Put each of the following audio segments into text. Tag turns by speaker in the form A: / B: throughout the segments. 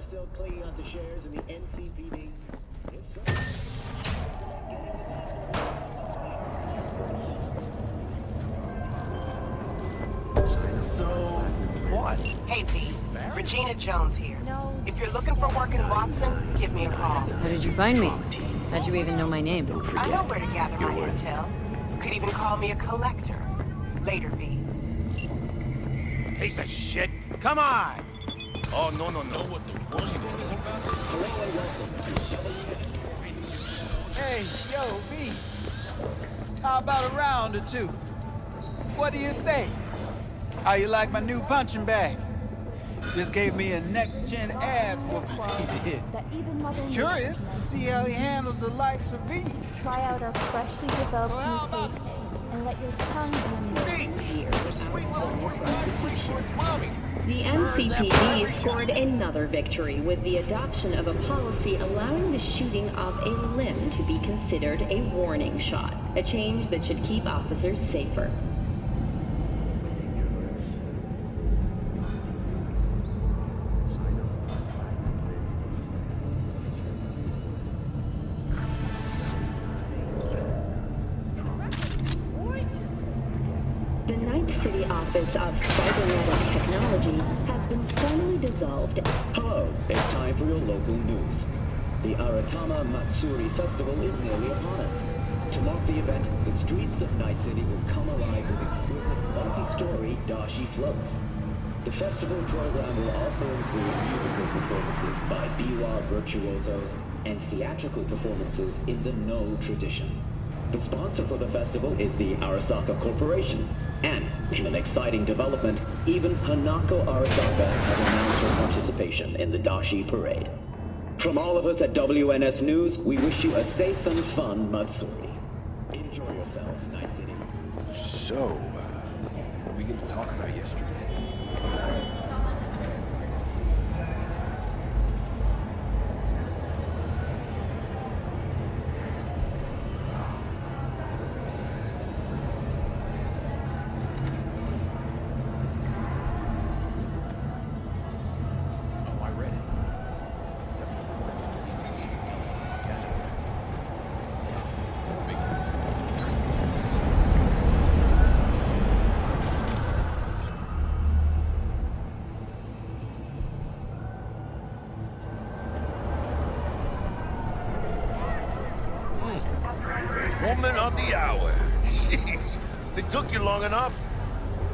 A: still clinging onto shares in the NCPD? If so...
B: So, what?
C: Hey, V. Regina Jones here. No. If you're looking for work in Watson, give me a call.
D: How did you find me? How'd you even know my name?
C: I know where to gather my intel. Could even call me a collector. Later, V.
B: Piece of shit. Come on! Oh, no. What the fuck is about?
E: Hey, yo, V. How about a round or two? What do you say? How you like my new punching bag? Just gave me a next-gen ass whooping he did. Curious to see how he handles the likes of V.
F: Try out our freshly developed new tastes and let your tongue be in
G: The NCPD scored another victory with the adoption of a policy allowing the shooting of a limb to be considered a warning shot, a change that should keep officers safer. The Office of Cyberpunk Technology has been formally dissolved.
H: Hello, it's time for your local news. The Aratama Matsuri Festival is nearly upon us. To mark the event, the streets of Night City will come alive with exquisite multi-story dashi floats. The festival program will also include musical performances by biwa virtuosos and theatrical performances in the No tradition. The sponsor for the festival is the Arasaka Corporation, and in an exciting development, even Hanako Arasaka has announced her participation in the Dashi Parade. From all of us at WNS News, we wish you a safe and fun Matsuri. Enjoy yourselves, Night City.
B: So, what are we going to talk about yesterday?
I: Woman of the hour. Jeez, it took you long enough.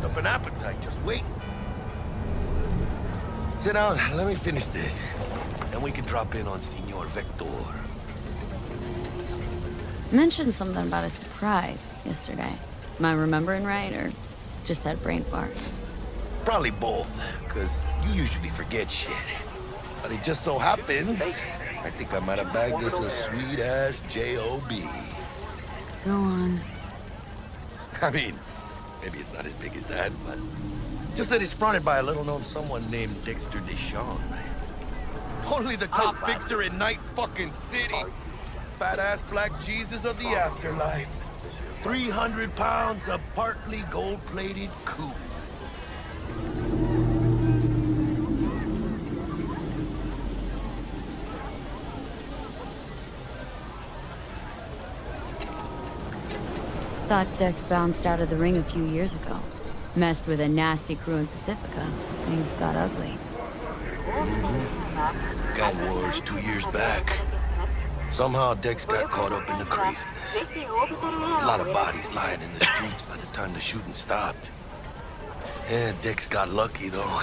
I: Up an appetite just waiting. Sit down, let me finish this. Then we can drop in on Senor Vector.
D: Mentioned something about a surprise yesterday. Am I remembering right, or just had a brain fart?
I: Probably both, because you usually forget shit. But it just so happens, I think I might have bagged us a sweet-ass J.O.B.
D: Go on.
I: I mean, maybe it's not as big as that, but just that it's fronted by a little-known someone named Dexter Deshawn. Only the top fixer in Night fucking City. Fat-ass black Jesus of the afterlife. 300 pounds of partly gold-plated coupe.
D: Thought Dex bounced out of the ring a few years ago. Messed with a nasty crew in Pacifica. Things got ugly.
I: Gun wars 2 years back. Somehow Dex got caught up in the craziness. A lot of bodies lying in the streets by the time the shooting stopped. Yeah, Dex got lucky though.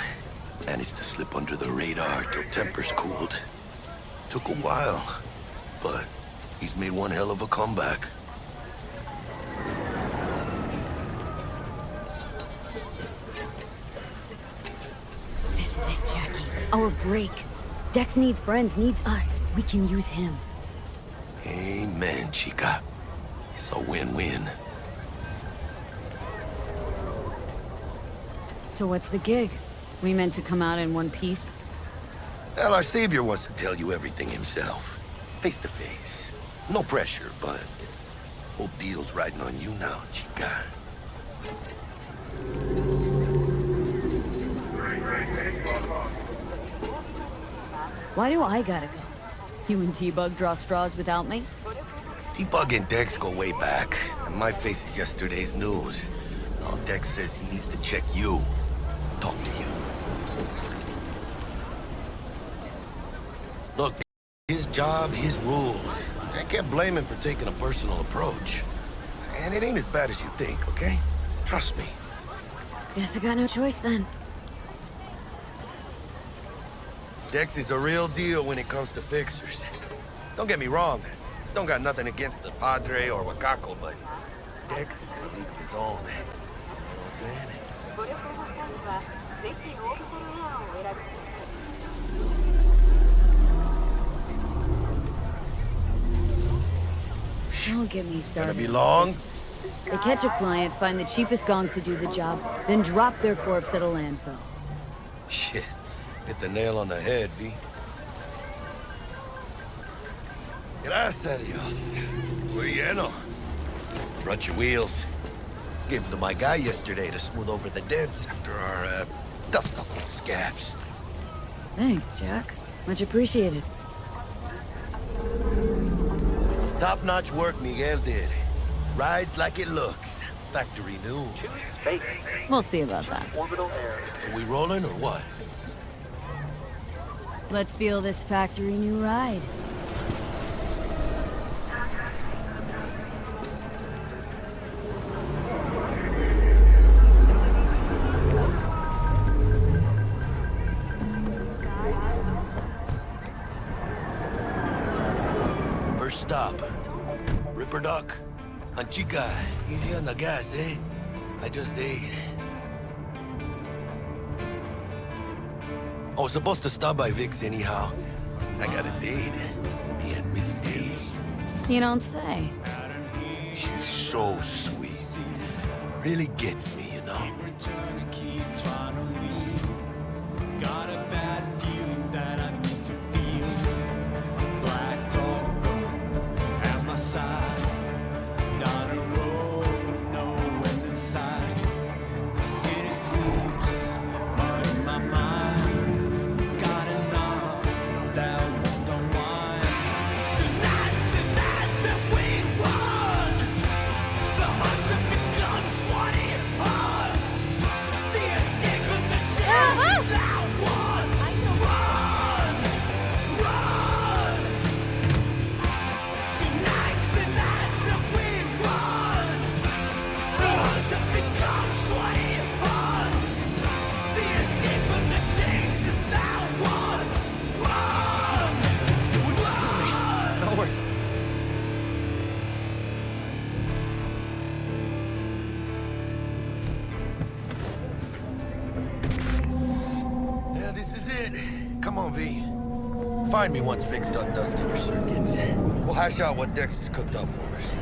I: Managed to slip under the radar till tempers cooled. Took a while, but he's made one hell of a comeback.
D: This is it, Jackie. Our break. Dex needs friends, needs us. We can use him.
I: Amen, chica. It's a win-win.
D: So what's the gig? We meant to come out in one piece?
I: Well, our savior wants to tell you everything himself. Face to face. No pressure, but whole deal's riding on you now, chica.
D: Why do I gotta go? You and T-Bug draw straws without me?
I: T-Bug and Dex go way back, and my face is yesterday's news. Now Dex says he needs to check you. Talk to you. Look, his job, his rules. I can't blame him for taking a personal approach. And it ain't as bad as you think, okay? Trust me.
D: Guess I got no choice then.
I: Dex is a real deal when it comes to fixers. Don't get me wrong. Don't got nothing against the Padre or Wakako, but Dex is in a league of his own. You know what I'm saying?
D: Don't get me started.
I: Gonna be long?
D: They catch a client, find the cheapest gong to do the job, then drop their corpse at a landfill.
I: Shit. Hit the nail on the head, V. Gracias a Dios. Muy lleno. Brought your wheels. Gave them to my guy yesterday to smooth over the dents after our, dust up scabs.
D: Thanks, Jack. Much appreciated.
I: Top-notch work Miguel did. Rides like it looks. Factory new.
D: We'll see about that.
I: Are we rolling or what?
D: Let's feel this factory new ride.
I: First stop. Ripper Duck. Anchica, easy on the gas, eh? I just ate. I was supposed to stop by Vic's anyhow. I got a date. Me and Miss D.
D: You don't say.
I: She's so sweet. Really gets me, you know?
J: Got a bad feeling that I need to feel. Black dog at my side. Down a road, no end in sight. The city sleeps, but in my mind, got enough that won't unwind. Tonight's the night that we run. The hunt that becomes what it hunts. The escape from the chase is that one. Run, run. Tonight's the night that we run. The hunt that becomes what it hunts. The escape from the chase is that one. Run, run.
B: It's not worth it.
I: Yeah, this is it. Come on, V. Find me once Vic's done dusting your circuits. We'll hash out what Dex has cooked up for us.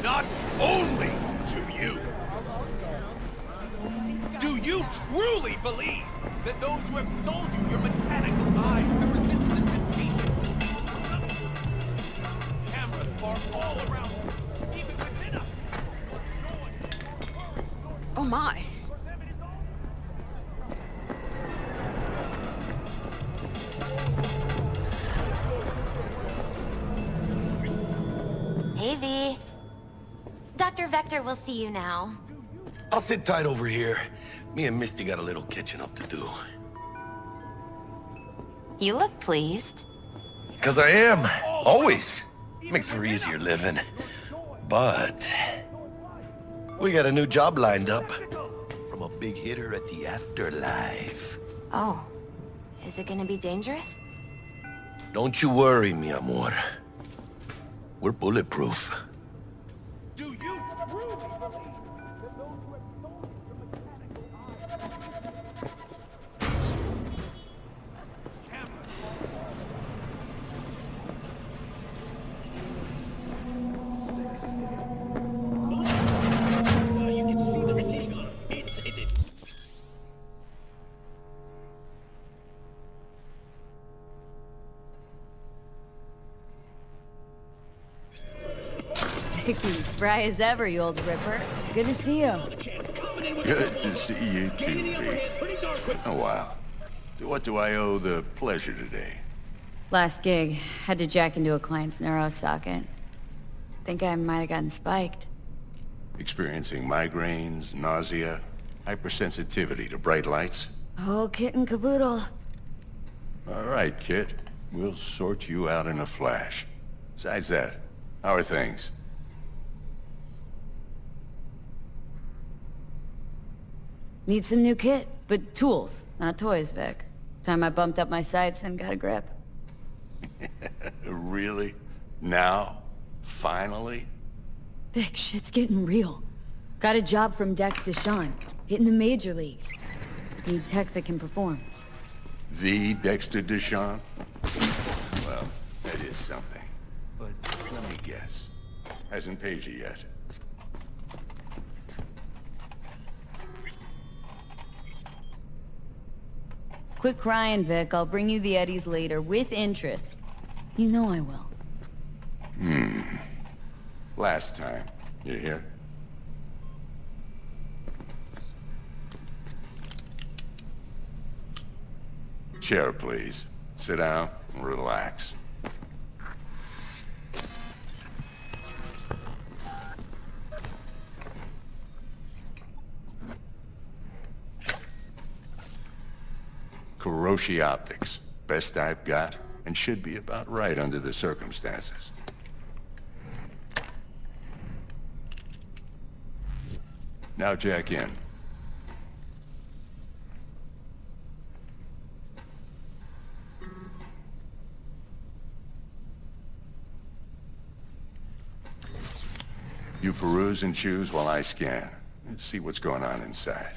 B: Not only to you. Do you truly believe that those who have sold you your mechanical eyes have resisted the defeat? Cameras are all around you, even within us.
C: Oh my.
K: Hey, V. Dr. Vector will see you now.
I: I'll sit tight over here. Me and Misty got a little catching up to do.
K: You look pleased.
I: Because I am. Always. Makes for easier living. But we got a new job lined up from a big hitter at the afterlife.
K: Oh. Is it gonna be dangerous?
I: Don't you worry, mi amor. We're bulletproof.
B: Do you truly believe that those who have sold you your mechanical
A: You can see the fatigue on him.
D: Cookies, spry as ever, you old ripper. Good to see you.
L: Good to see you too, V. Oh, wow. What do I owe the pleasure today?
D: Last gig, had to jack into a client's neuro socket. Think I might have gotten spiked.
L: Experiencing migraines, nausea, hypersensitivity to bright lights?
D: Whole kit and caboodle.
L: All right, kid. We'll sort you out in a flash. Besides that, how are things?
D: Need some new kit, but tools, not toys, Vic. Time I bumped up my sights and got a grip.
L: Really? Now? Finally?
D: Vic, shit's getting real. Got a job from Dex to Sean, hitting the major leagues. Need tech that can perform.
L: The Dexter Deshawn? Well, that is something. But let me guess. Hasn't paid you yet.
D: Quit crying, Vic. I'll bring you the Eddies later, with interest. You know I will.
L: Last time. You hear? Chair, please. Sit down and relax. Kuroshi Optics. Best I've got, and should be about right under the circumstances. Now jack in. You peruse and choose while I scan. See what's going on inside.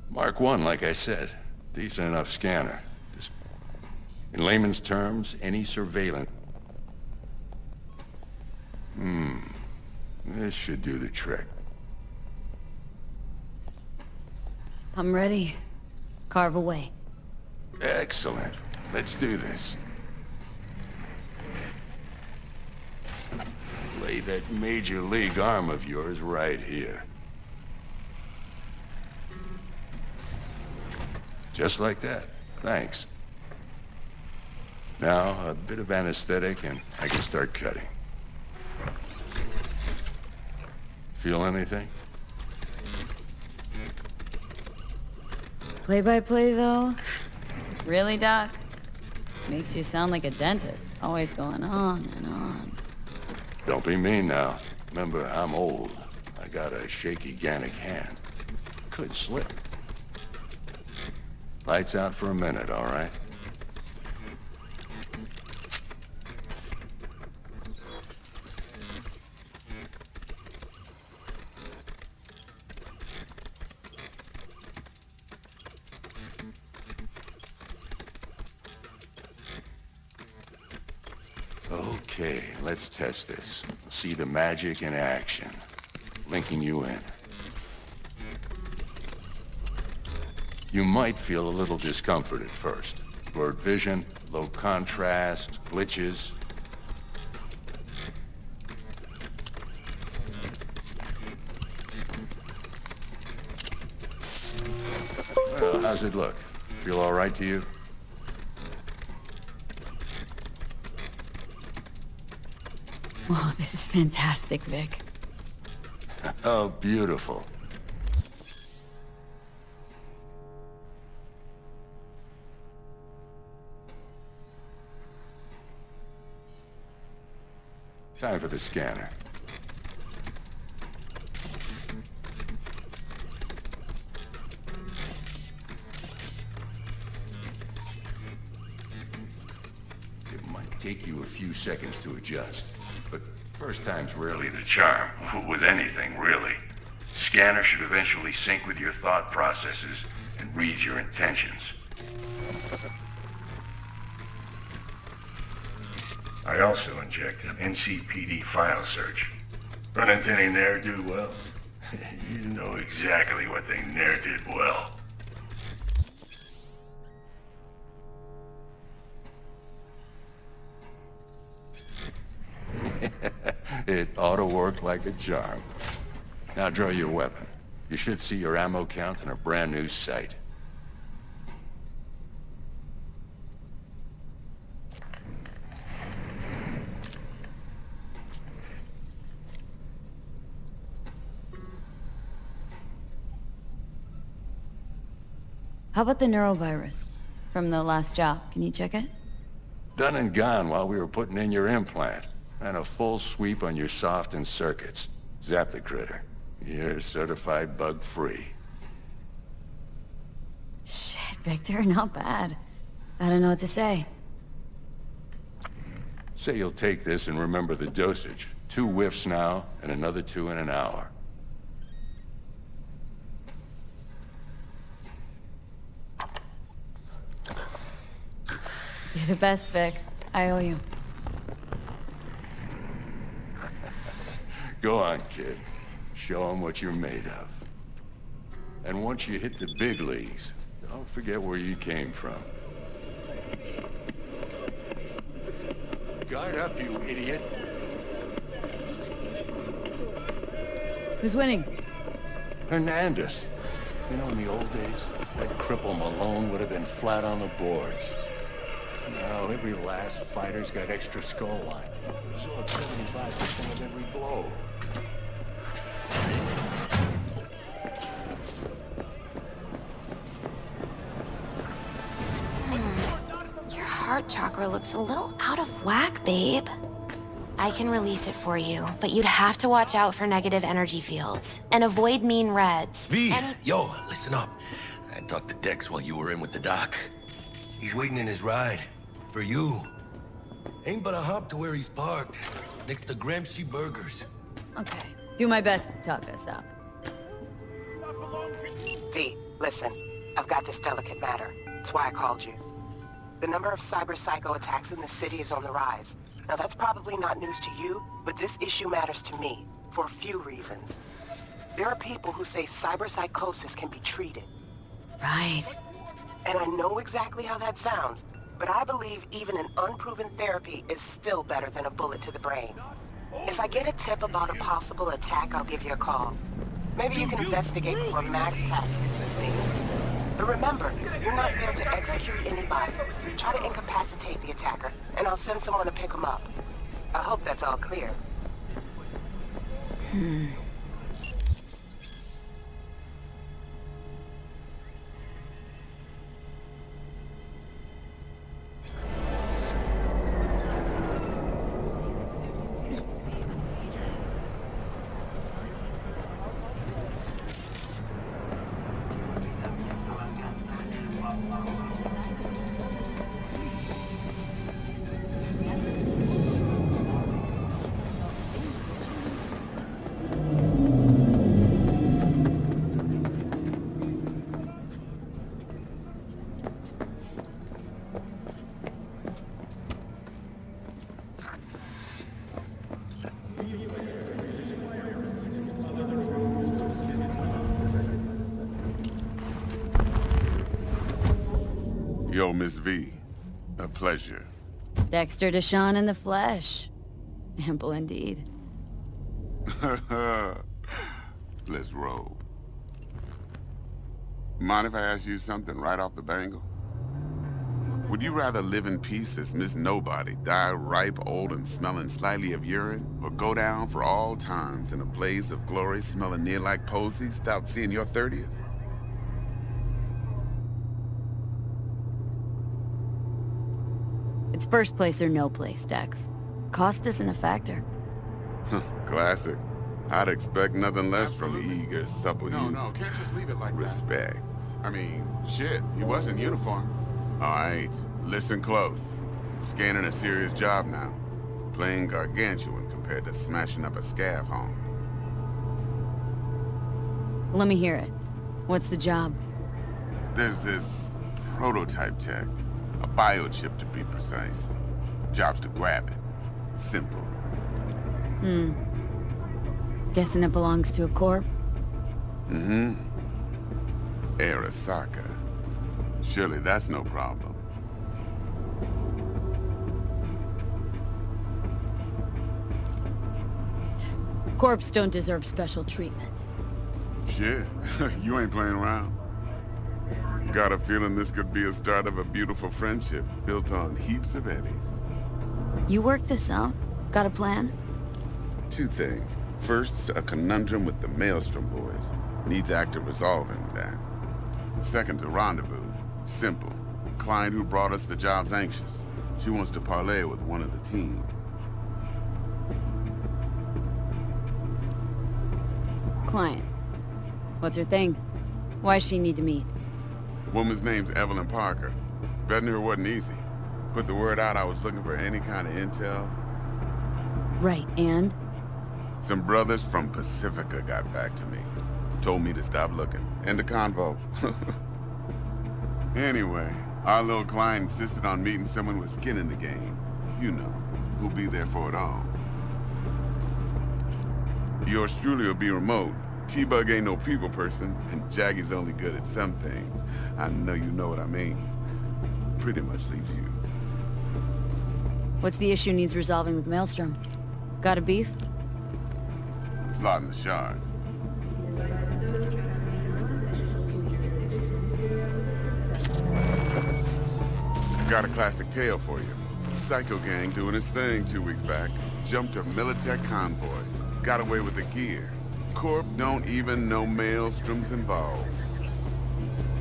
L: Mark 1, like I said. Decent enough scanner. Just, in layman's terms, any surveillance. This should do the trick.
D: I'm ready. Carve away.
L: Excellent. Let's do this. Lay that major league arm of yours right here. Just like that. Thanks. Now, a bit of anesthetic and I can start cutting. Feel anything?
D: Play-by-play, though? Really, Doc? Makes you sound like a dentist. Always going on and on.
L: Don't be mean now. Remember, I'm old. I got a shaky Gannic hand. Could slip. Lights out for a minute, all right? Okay, let's test this. See the magic in action. Linking you in. You might feel a little discomfort at first. Blurred vision, low contrast, glitches. Well, how's it look? Feel all right to you?
D: Whoa, this is fantastic, Vic.
L: Oh, beautiful. Time for the scanner. It might take you a few seconds to adjust, but first time's rarely the charm, with anything, really. Scanner should eventually sync with your thought processes and read your intentions. I also inject an NCPD file search. Run into any ne'er-do-wells? You know exactly what they ne'er did well. It ought to work like a charm. Now draw your weapon. You should see your ammo count in a brand new sight.
D: How about the neurovirus? From the last job, can you check it?
L: Done and gone while we were putting in your implant. And a full sweep on your soft and circuits. Zap the critter. You're certified bug-free.
D: Shit, Victor, not bad. I don't know what to say.
L: Say you'll take this and remember the dosage. 2 whiffs now, and another 2 in an hour.
D: You're the best, Vic. I owe you.
L: Go on, kid. Show them what you're made of. And once you hit the big leagues, don't forget where you came from. Guard up, you idiot.
D: Who's winning?
L: Hernandez. You know, in the old days, that cripple Malone would have been flat on the boards. Now, every last fighter's got extra skull line. Absorb 75% of every blow.
K: Your heart chakra looks a little out of whack, babe. I can release it for you, but you'd have to watch out for negative energy fields and avoid mean reds.
I: V, yo, listen up. I talked to Dex while you were in with the doc. He's waiting in his ride. For you. Ain't but a hop to where he's parked. Next to Gramsci Burgers.
D: Okay. Do my best to talk us up.
C: V, listen. I've got this delicate matter. That's why I called you. The number of cyber-psycho attacks in the city is on the rise. Now that's probably not news to you, but this issue matters to me, for a few reasons. There are people who say cyberpsychosis can be treated.
D: Right.
C: And I know exactly how that sounds, but I believe even an unproven therapy is still better than a bullet to the brain. If I get a tip about a possible attack, I'll give you a call. Maybe you can investigate before Max Tech hits the scene. But remember, you're not there to execute anybody. Try to incapacitate the attacker, and I'll send someone to pick him up. I hope that's all clear.
M: Yo, Miss V. A pleasure.
D: Dexter Deshawn in the flesh. Ample indeed.
M: Let's roll. Mind if I ask you something right off the bangle? Would you rather live in peace as Miss Nobody, die ripe, old, and smelling slightly of urine, or go down for all times in a blaze of glory smelling near like posies without seeing your 30th?
D: It's first place or no place, Dex. Cost isn't a factor.
M: Classic. I'd expect nothing less from eager, supple youth.
N: No, can't just leave it like
M: Respect.
N: that. I mean, shit, he was in uniform.
M: All right, listen close. Scanning a serious job now. Playing gargantuan compared to smashing up a scav home.
D: Let me hear it. What's the job?
M: There's this prototype tech. A biochip to be precise. Job's to grab it. Simple.
D: Guessing it belongs to a corp?
M: Mm-hmm. Arasaka. Surely that's no problem.
D: Corps don't deserve special treatment.
M: Shit, you ain't playing around. Got a feeling this could be a start of a beautiful friendship built on heaps of eddies.
D: You work this out? Got a plan?
M: Two things. First, a conundrum with the Maelstrom boys. Needs active resolving that. Second, a rendezvous. Simple. Client who brought us the job's anxious. She wants to parlay with one of the team.
D: Client. What's her thing? Why she need to meet?
M: Woman's name's Evelyn Parker. Vetting her wasn't easy. Put the word out I was looking for any kind of intel.
D: Right, and?
M: Some brothers from Pacifica got back to me. Told me to stop looking. End of convo. Anyway, our little client insisted on meeting someone with skin in the game. You know, who'll be there for it all. Yours truly will be remote. T-Bug ain't no people person, and Jaggy's only good at some things. I know you know what I mean. Pretty much leaves you.
D: What's the issue needs resolving with Maelstrom? Got a beef?
M: Slot in the shard. Got a classic tale for you. Psycho gang doing its thing 2 weeks back. Jumped a Militech convoy. Got away with the gear. Corp don't even know Maelstrom's involved.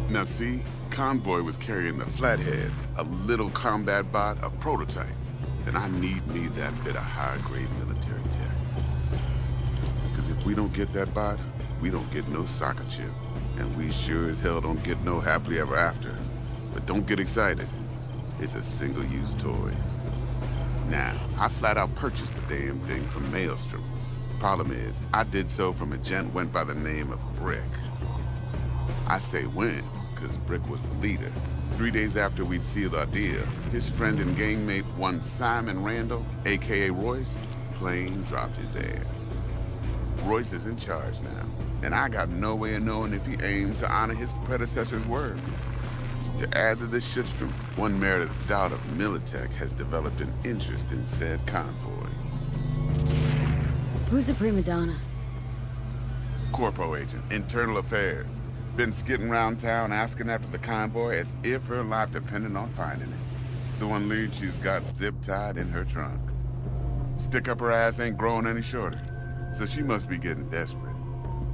M: Now see, convoy was carrying the Flathead, a little combat bot, a prototype. And I need me that bit of high-grade military tech. Because if we don't get that bot, we don't get no soccer chip. And we sure as hell don't get no happily ever after. But don't get excited. It's a single-use toy. Now, I flat out purchased the damn thing from Maelstrom. Problem is, I did so from a gent went by the name of Brick. I say when, because Brick was the leader. 3 days after we'd sealed our deal, his friend and gangmate, one Simon Randall, a.k.a. Royce, plain dropped his ass. Royce is in charge now, and I got no way of knowing if he aims to honor his predecessor's word. To add to this shitstorm, one Meredith Stout of Militech has developed an interest in said convoy.
D: Who's the prima donna?
M: Corpo agent, internal affairs. Been skidding around town asking after the convoy as if her life depended on finding it. The one lead she's got zip-tied in her trunk. Stick up her ass ain't growing any shorter, so she must be getting desperate.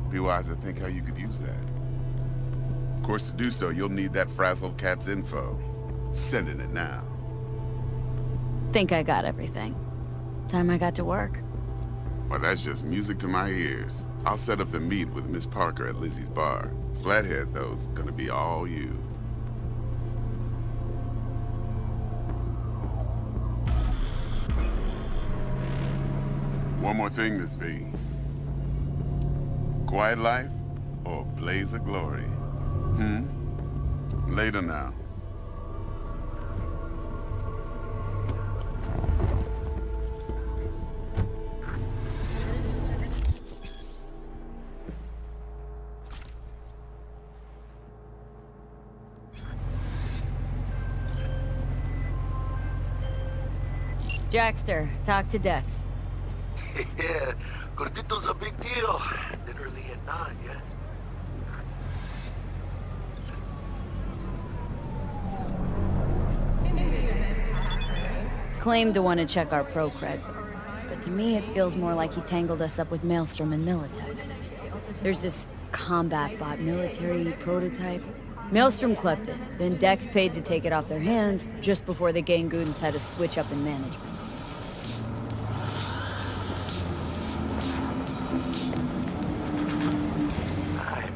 M: Be wise to think how you could use that. Of course, to do so, you'll need that frazzled cat's info. Sending it now.
D: Think I got everything. Time I got to work.
M: Well, that's just music to my ears. I'll set up the meet with Miss Parker at Lizzie's bar. Flathead, though's gonna be all you. One more thing, Miss V. Quiet life or blaze of glory? Later now.
D: Jackster, talk to Dex.
I: Yeah, Gordito's a big deal. Literally at 9, yeah?
D: Claimed to want to check our pro cred, but to me it feels more like he tangled us up with Maelstrom and Militech. There's this combat bot military prototype. Maelstrom clept it, then Dex paid to take it off their hands just before the Gangoons had a switch up in management.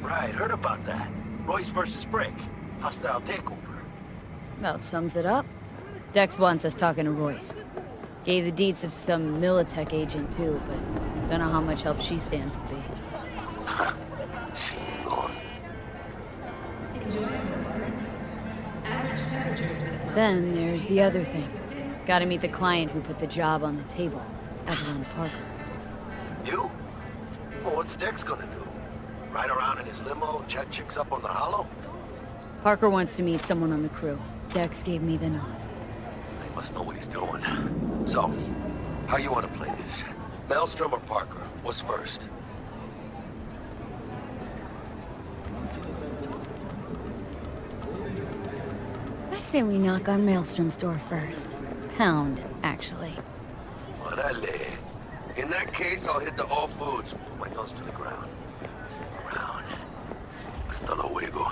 I: Right, heard about that. Royce versus Brick. Hostile takeover.
D: About sums it up. Dex wants us talking to Royce. Gave the deets of some Militech agent too, but don't know how much help she stands to be. Then there's the other thing. Gotta meet the client who put the job on the table, Evelyn Parker.
I: You? Well, what's Dex gonna do? Ride around in his limo, chat chicks up on the hollow?
D: Parker wants to meet someone on the crew. Dex gave me the nod.
I: He must know what he's doing. So, how you want to play this? Maelstrom or Parker? What's first?
D: I say we knock on Maelstrom's door first. Pound, actually.
I: Orale. In that case, I'll hit the all foods. Put my nose to the ground. Stick around. Hasta luego.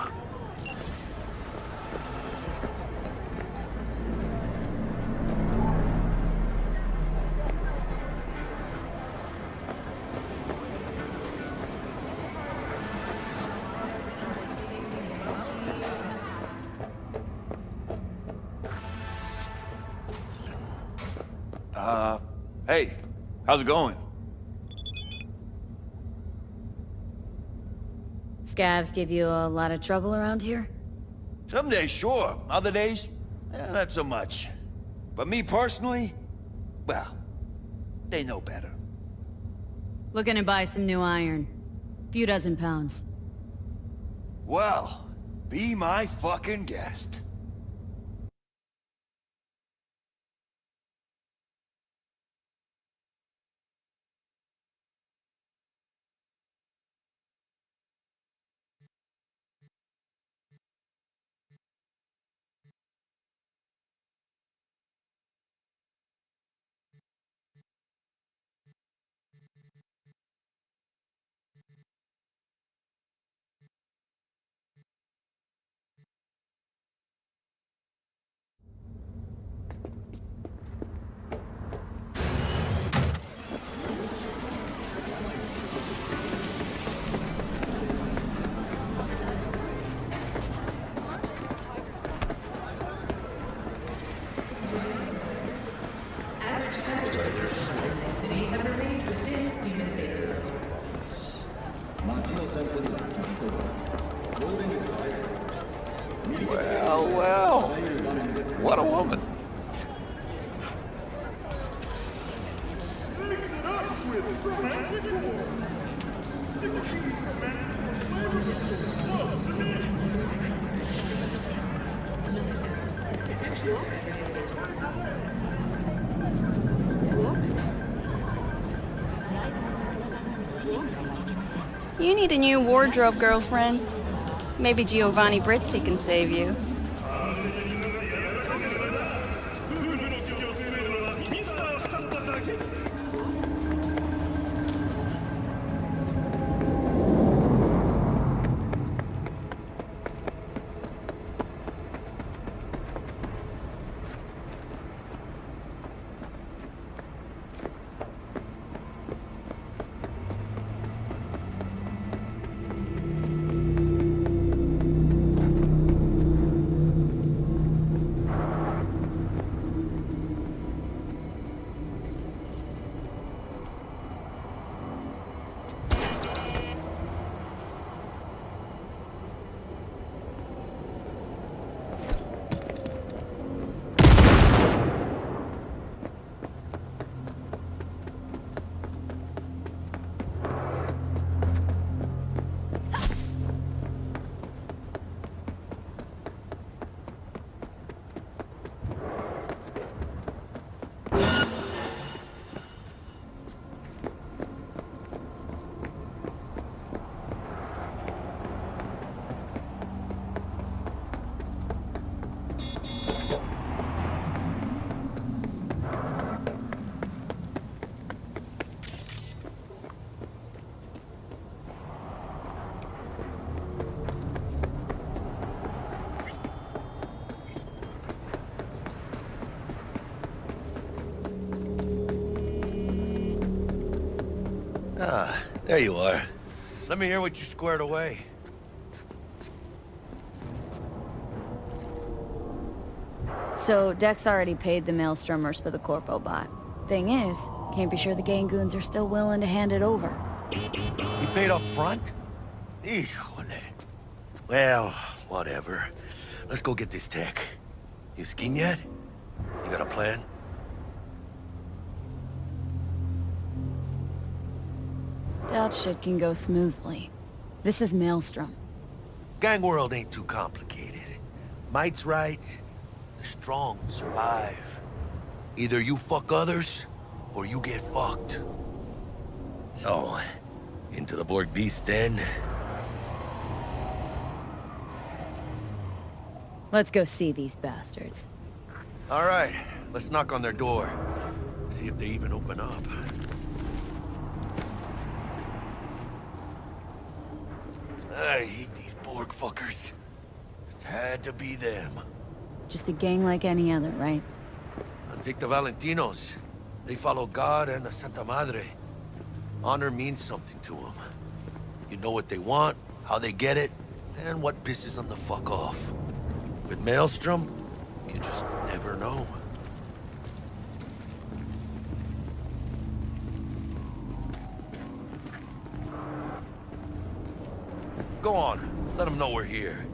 E: Hey, how's it going?
D: Scavs give you a lot of trouble around here?
E: Some days, sure. Other days, not so much. But me personally, well, they know better.
D: Looking to buy some new iron. Few dozen pounds.
E: Well, be my fucking guest. Well, what a woman.
O: You need a new wardrobe, girlfriend. Maybe Giovanni Brizzi can save you.
I: Ah, there you are. Let me hear what you squared away.
D: So, Dex already paid the Maelstromers for the Corpo bot. Thing is, can't be sure the Gangoons are still willing to hand it over.
I: He paid up front? Híjole. Well, whatever. Let's go get this tech. You skiing yet? You got a plan?
D: Doubt shit can go smoothly. This is Maelstrom.
I: Gang world ain't too complicated. Might's right. The strong survive. Either you fuck others, or you get fucked. So, into the Borg Beast den.
D: Let's go see these bastards.
I: All right, let's knock on their door. See if they even open up. I hate these Borg fuckers. Just had to be them.
D: Just a gang like any other, right?
I: And take the Valentinos. They follow God and the Santa Madre. Honor means something to them. You know what they want, how they get it, and what pisses them the fuck off. With Maelstrom, you just never know. Go on, let them know we're here.